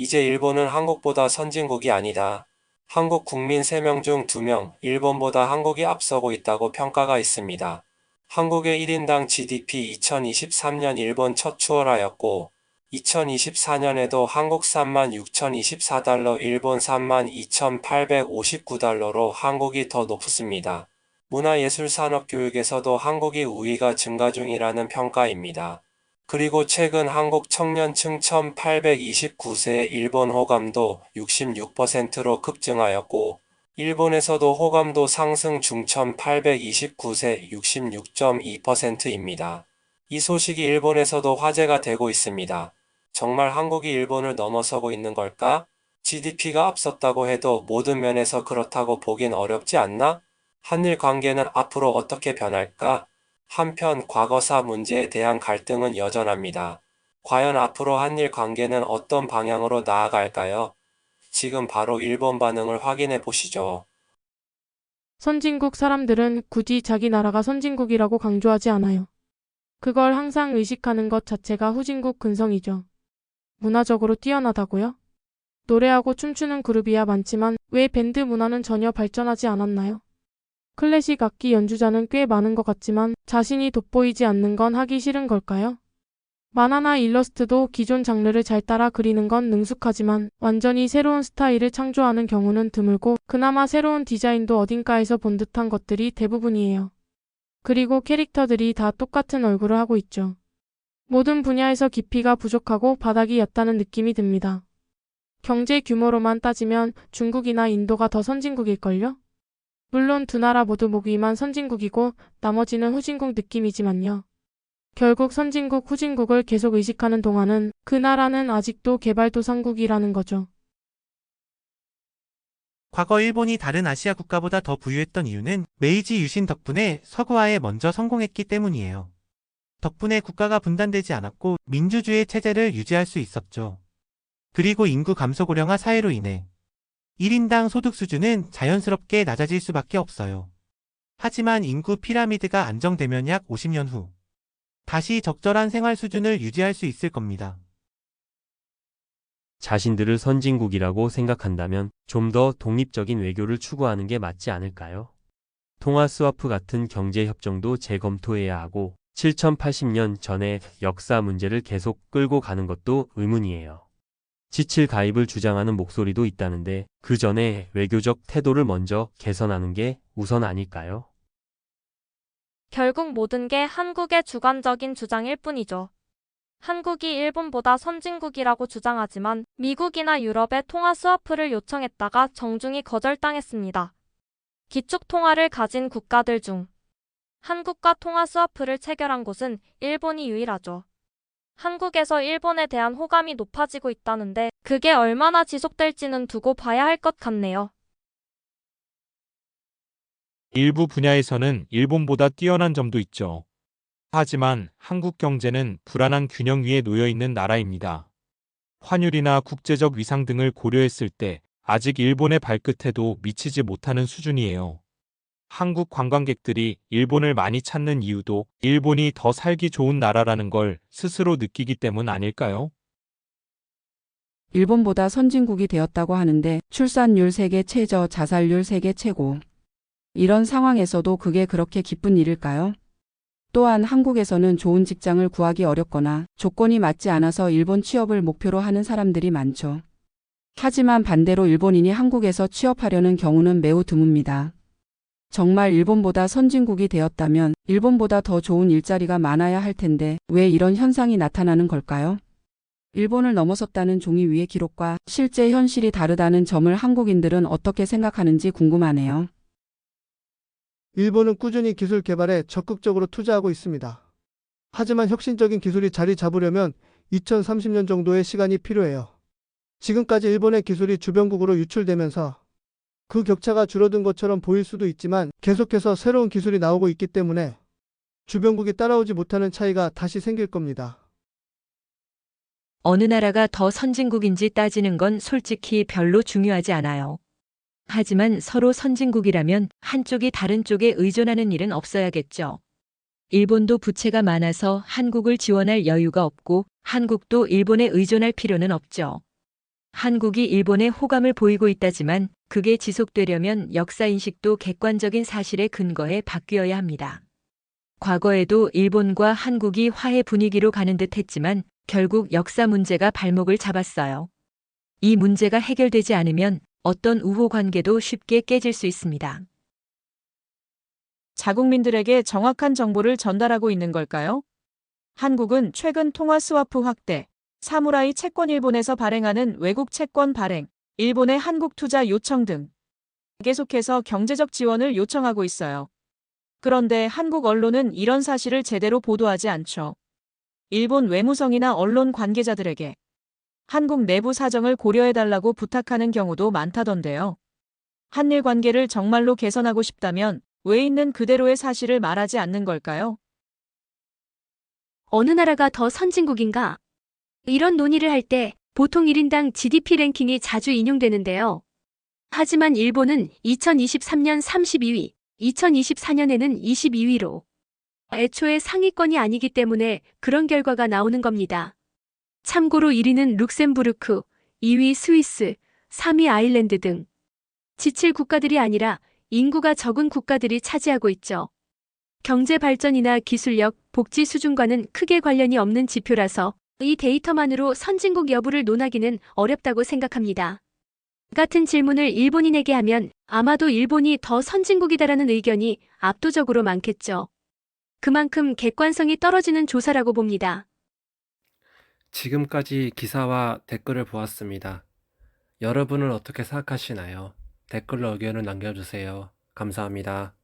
이제 일본은 한국보다 선진국이 아니다. 한국 국민 3명 중 2명, 일본보다 한국이 앞서고 있다고 평가가 있습니다. 한국의 1인당 GDP 2023년 일본 첫 추월하였고, 2024년에도 한국 36,024달러, 일본 32,859달러로 한국이 더 높습니다. 문화예술산업교육에서도 한국이 우위가 증가 중이라는 평가입니다. 그리고 최근 한국 청년층 1829세 일본 호감도 66%로 급증하였고, 일본에서도 호감도 상승 중 1829세 66.2%입니다. 이 소식이 일본에서도 화제가 되고 있습니다. 정말 한국이 일본을 넘어서고 있는 걸까? GDP가 앞섰다고 해도 모든 면에서 그렇다고 보긴 어렵지 않나? 한일 관계는 앞으로 어떻게 변할까? 한편 과거사 문제에 대한 갈등은 여전합니다. 과연 앞으로 한일 관계는 어떤 방향으로 나아갈까요? 지금 바로 일본 반응을 확인해 보시죠. 선진국 사람들은 굳이 자기 나라가 선진국이라고 강조하지 않아요. 그걸 항상 의식하는 것 자체가 후진국 근성이죠. 문화적으로 뛰어나다고요? 노래하고 춤추는 그룹이야 많지만 왜 밴드 문화는 전혀 발전하지 않았나요? 클래식 악기 연주자는 꽤 많은 것 같지만 자신이 돋보이지 않는 건 하기 싫은 걸까요? 만화나 일러스트도 기존 장르를 잘 따라 그리는 건 능숙하지만 완전히 새로운 스타일을 창조하는 경우는 드물고 그나마 새로운 디자인도 어딘가에서 본 듯한 것들이 대부분이에요. 그리고 캐릭터들이 다 똑같은 얼굴을 하고 있죠. 모든 분야에서 깊이가 부족하고 바닥이 얕다는 느낌이 듭니다. 경제 규모로만 따지면 중국이나 인도가 더 선진국일걸요? 물론 두 나라 모두 목위만 선진국이고 나머지는 후진국 느낌이지만요. 결국 선진국, 후진국을 계속 의식하는 동안은 그 나라는 아직도 개발도상국이라는 거죠. 과거 일본이 다른 아시아 국가보다 더 부유했던 이유는 메이지 유신 덕분에 서구화에 먼저 성공했기 때문이에요. 덕분에 국가가 분단되지 않았고 민주주의 체제를 유지할 수 있었죠. 그리고 인구 감소 고령화 사회로 인해 1인당 소득 수준은 자연스럽게 낮아질 수밖에 없어요. 하지만 인구 피라미드가 안정되면 약 50년 후 다시 적절한 생활 수준을 유지할 수 있을 겁니다. 자신들을 선진국이라고 생각한다면 좀 더 독립적인 외교를 추구하는 게 맞지 않을까요? 통화 스와프 같은 경제 협정도 재검토해야 하고 7080년 전에 역사 문제를 계속 끌고 가는 것도 의문이에요. 지칠 가입을 주장하는 목소리도 있다는데 그 전에 외교적 태도를 먼저 개선하는 게 우선 아닐까요? 결국 모든 게 한국의 주관적인 주장일 뿐이죠. 한국이 일본보다 선진국이라고 주장하지만 미국이나 유럽에 통화 스와프를 요청했다가 정중히 거절당했습니다. 기축 통화를 가진 국가들 중 한국과 통화 스와프를 체결한 곳은 일본이 유일하죠. 한국에서 일본에 대한 호감이 높아지고 있다는데 그게 얼마나 지속될지는 두고 봐야 할 것 같네요. 일부 분야에서는 일본보다 뛰어난 점도 있죠. 하지만 한국 경제는 불안한 균형 위에 놓여 있는 나라입니다. 환율이나 국제적 위상 등을 고려했을 때 아직 일본의 발끝에도 미치지 못하는 수준이에요. 한국 관광객들이 일본을 많이 찾는 이유도 일본이 더 살기 좋은 나라라는 걸 스스로 느끼기 때문 아닐까요? 일본보다 선진국이 되었다고 하는데 출산율 세계 최저, 자살률 세계 최고. 이런 상황에서도 그게 그렇게 기쁜 일일까요? 또한 한국에서는 좋은 직장을 구하기 어렵거나 조건이 맞지 않아서 일본 취업을 목표로 하는 사람들이 많죠. 하지만 반대로 일본인이 한국에서 취업하려는 경우는 매우 드뭅니다. 정말 일본보다 선진국이 되었다면 일본보다 더 좋은 일자리가 많아야 할 텐데 왜 이런 현상이 나타나는 걸까요? 일본을 넘어섰다는 종이 위의 기록과 실제 현실이 다르다는 점을 한국인들은 어떻게 생각하는지 궁금하네요. 일본은 꾸준히 기술 개발에 적극적으로 투자하고 있습니다. 하지만 혁신적인 기술이 자리 잡으려면 2030년 정도의 시간이 필요해요. 지금까지 일본의 기술이 주변국으로 유출되면서 그 격차가 줄어든 것처럼 보일 수도 있지만 계속해서 새로운 기술이 나오고 있기 때문에 주변국이 따라오지 못하는 차이가 다시 생길 겁니다. 어느 나라가 더 선진국인지 따지는 건 솔직히 별로 중요하지 않아요. 하지만 서로 선진국이라면 한쪽이 다른 쪽에 의존하는 일은 없어야겠죠. 일본도 부채가 많아서 한국을 지원할 여유가 없고 한국도 일본에 의존할 필요는 없죠. 한국이 일본에 호감을 보이고 있다지만 그게 지속되려면 역사인식도 객관적인 사실에 근거해 바뀌어야 합니다. 과거에도 일본과 한국이 화해 분위기로 가는 듯 했지만 결국 역사 문제가 발목을 잡았어요. 이 문제가 해결되지 않으면 어떤 우호 관계도 쉽게 깨질 수 있습니다. 자국민들에게 정확한 정보를 전달하고 있는 걸까요? 한국은 최근 통화 스와프 확대, 사무라이 채권 일본에서 발행하는 외국 채권 발행, 일본의 한국 투자 요청 등 계속해서 경제적 지원을 요청하고 있어요. 그런데 한국 언론은 이런 사실을 제대로 보도하지 않죠. 일본 외무성이나 언론 관계자들에게 한국 내부 사정을 고려해달라고 부탁하는 경우도 많다던데요. 한일 관계를 정말로 개선하고 싶다면 왜 있는 그대로의 사실을 말하지 않는 걸까요? 어느 나라가 더 선진국인가? 이런 논의를 할 때 보통 1인당 GDP 랭킹이 자주 인용되는데요. 하지만 일본은 2023년 32위, 2024년에는 22위로 애초에 상위권이 아니기 때문에 그런 결과가 나오는 겁니다. 참고로 1위는 룩셈부르크, 2위 스위스, 3위 아일랜드 등 지칠 국가들이 아니라 인구가 적은 국가들이 차지하고 있죠. 경제 발전이나 기술력, 복지 수준과는 크게 관련이 없는 지표라서 이 데이터만으로 선진국 여부를 논하기는 어렵다고 생각합니다. 같은 질문을 일본인에게 하면 아마도 일본이 더 선진국이다라는 의견이 압도적으로 많겠죠. 그만큼 객관성이 떨어지는 조사라고 봅니다. 지금까지 기사와 댓글을 보았습니다. 여러분은 어떻게 생각하시나요? 댓글로 의견을 남겨주세요. 감사합니다.